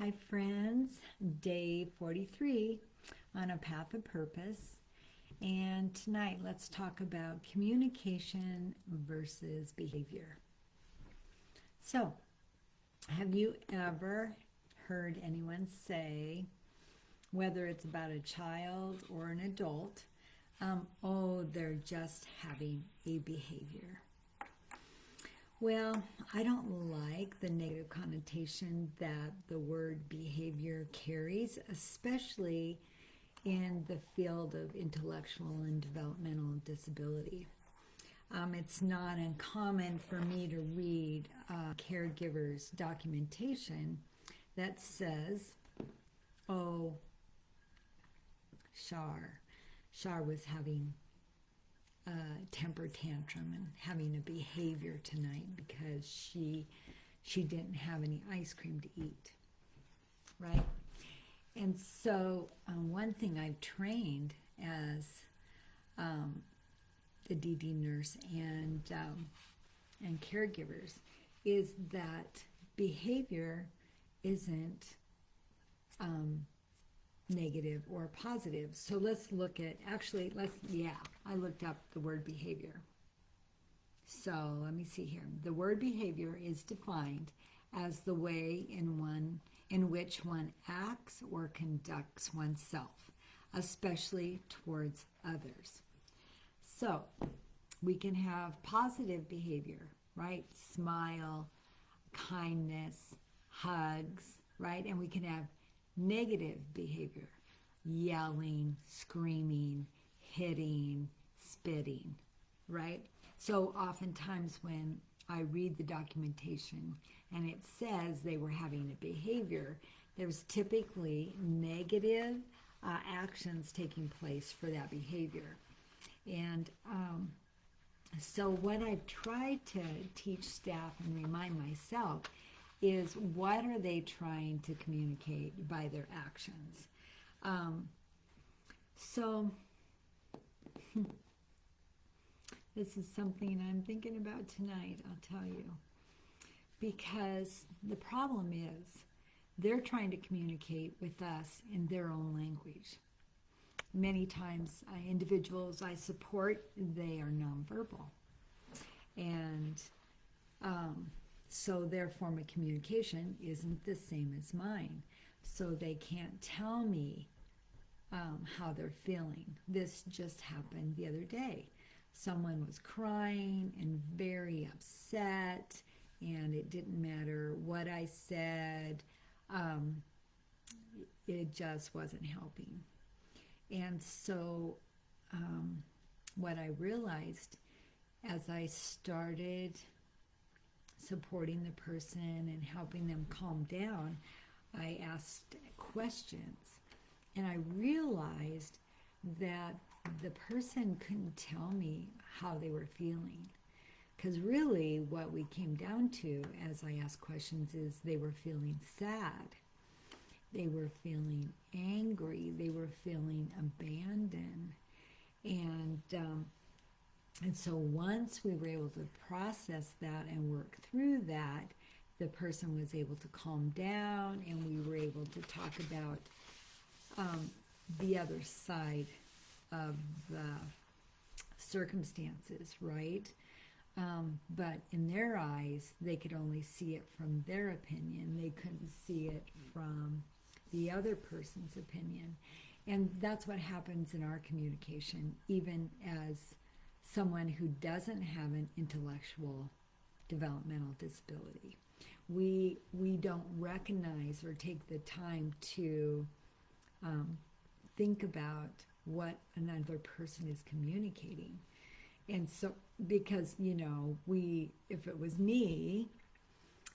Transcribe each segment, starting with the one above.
Hi, friends. Day 43 on A Path of Purpose. And tonight, let's talk about communication versus behavior. So, have you ever heard anyone say, whether it's about a child or an adult, oh, they're just having a behavior? Well, I don't like the negative connotation that the word behavior carries, especially in the field of intellectual and developmental disability. It's not uncommon for me to read caregivers' documentation that says, oh, Shar was having a temper tantrum and having a behavior tonight because she didn't have any ice cream to eat, right? And so one thing I've trained as the DD nurse and caregivers is that behavior isn't negative or positive. So let's look at, I looked up the word behavior. So let me see here. The word behavior is defined as the way in which one acts or conducts oneself, especially towards others. So we can have positive behavior, right? Smile, kindness, hugs, right? And we can have negative behavior, yelling, screaming, hitting, spitting, right? So oftentimes when I read the documentation and it says they were having a behavior, there's typically negative actions taking place for that behavior. And so what I've tried to teach staff and remind myself is, what are they trying to communicate by their actions? So this is something I'm thinking about tonight, I'll tell you. Because the problem is, they're trying to communicate with us in their own language. Many times, individuals I support, they are nonverbal. And so their form of communication isn't the same as mine. So they can't tell me how they're feeling. This just happened the other day. Someone was crying and very upset, and it didn't matter what I said. It just wasn't helping. And so what I realized as I started supporting the person and helping them calm down, I asked questions. And I realized that the person couldn't tell me how they were feeling. Because really what we came down to as I asked questions is they were feeling sad. They were feeling angry. They were feeling abandoned. And so once we were able to process that and work through that, the person was able to calm down, and we were able to talk about the other side of the circumstances, right? But in their eyes, they could only see it from their opinion. They couldn't see it from the other person's opinion. And that's what happens in our communication, even as someone who doesn't have an intellectual developmental disability. We don't recognize or take the time to think about what another person is communicating. And so, because, if it was me,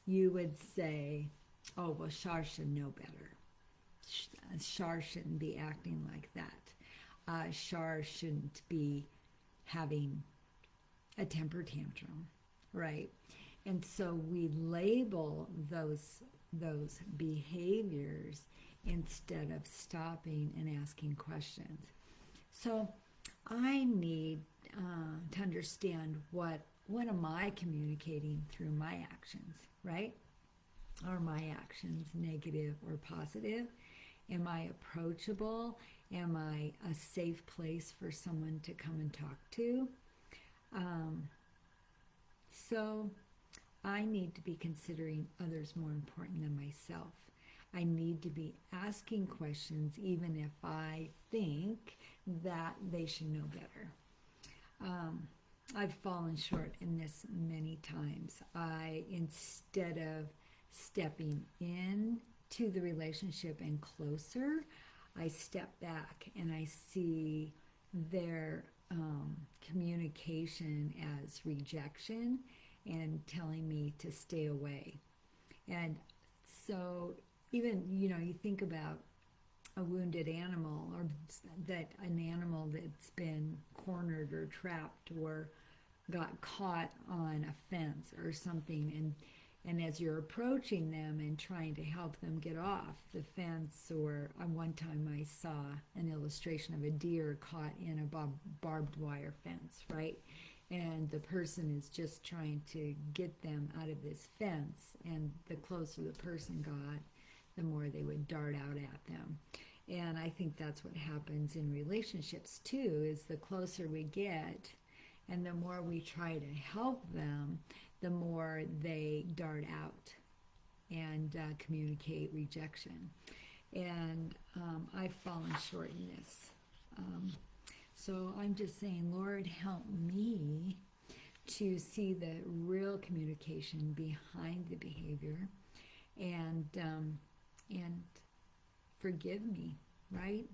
you would say, oh, well, Shar should know better. Shar shouldn't be acting like that. Shar shouldn't be having a temper tantrum, right? And so we label those behaviors instead of stopping and asking questions. So I need to understand what am I communicating through my actions, right? Are my actions negative or positive? Am I approachable? Am I a safe place for someone to come and talk to? Um, so I need to be considering others more important than myself. I need to be asking questions even if I think that they should know better. Um, I've fallen short in this many times. Instead of stepping in to the relationship and closer, I step back and I see their communication as rejection and telling me to stay away. And so, even, you think about a wounded animal, or that an animal that's been cornered or trapped or got caught on a fence or something, and as you're approaching them and trying to help them get off the fence, or one time I saw an illustration of a deer caught in a barbed wire fence, right? And the person is just trying to get them out of this fence, and the closer the person got, the more they would dart out at them. And I think that's what happens in relationships too, is the closer we get and the more we try to help them, the more they dart out and communicate rejection. And I've fallen short in this. So I'm just saying, Lord, help me to see the real communication behind the behavior, and forgive me, right?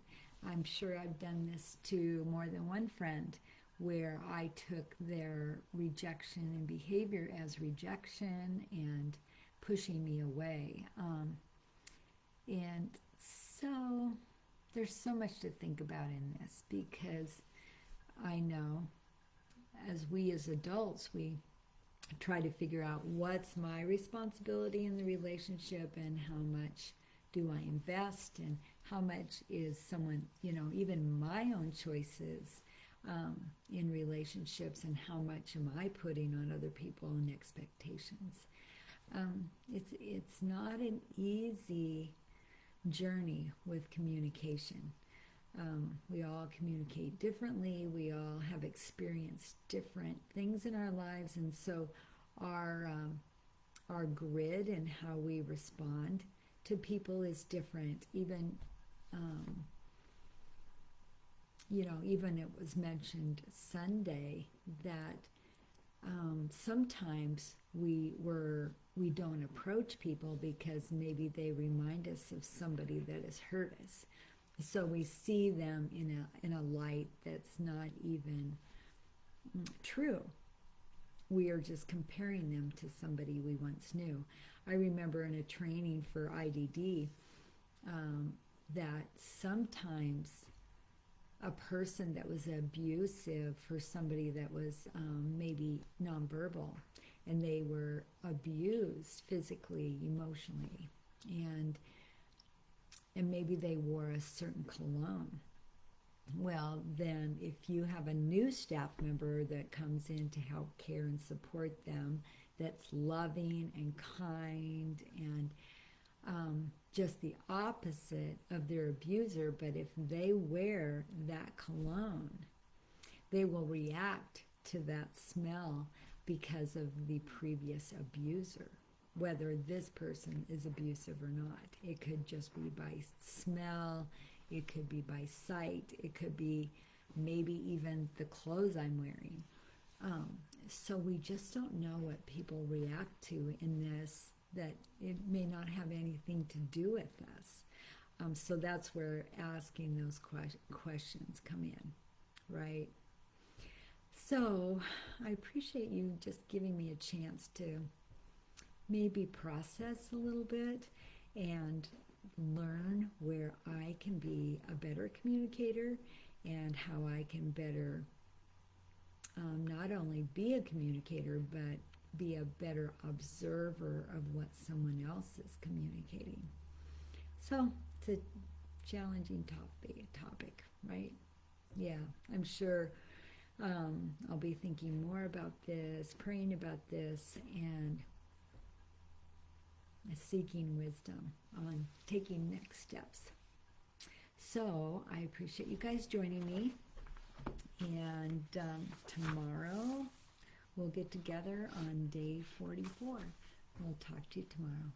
I'm sure I've done this to more than one friend, where I took their rejection and behavior as rejection and pushing me away. And so there's so much to think about in this, because I know as adults, we try to figure out what's my responsibility in the relationship, and how much do I invest, and how much is someone, even my own choices in relationships, and how much am I putting on other people and expectations. It's not an easy journey with communication. We all communicate differently. We all have experienced different things in our lives, and so our grid and how we respond to people is different. Even even it was mentioned Sunday that sometimes we don't approach people because maybe they remind us of somebody that has hurt us. So we see them in a light that's not even true. We are just comparing them to somebody we once knew. I remember in a training for IDD that sometimes a person that was abusive for somebody that was maybe nonverbal, and they were abused physically, emotionally, and maybe they wore a certain cologne. Well, then if you have a new staff member that comes in to help care and support them, that's loving and kind and just the opposite of their abuser, but if they wear that cologne, they will react to that smell because of the previous abuser, whether this person is abusive or not. It could just be by smell, it could be by sight, it could be maybe even the clothes I'm wearing. So we just don't know what people react to in this, that it may not have anything to do with us. So that's where asking those questions come in, right? So I appreciate you just giving me a chance to maybe process a little bit and learn where I can be a better communicator, and how I can better not only be a communicator, but be a better observer of what someone else is communicating. So it's a challenging topic, right? Yeah, I'm sure I'll be thinking more about this, praying about this, and seeking wisdom on taking next steps. So I appreciate you guys joining me. And tomorrow we'll get together on day 44. We'll talk to you tomorrow.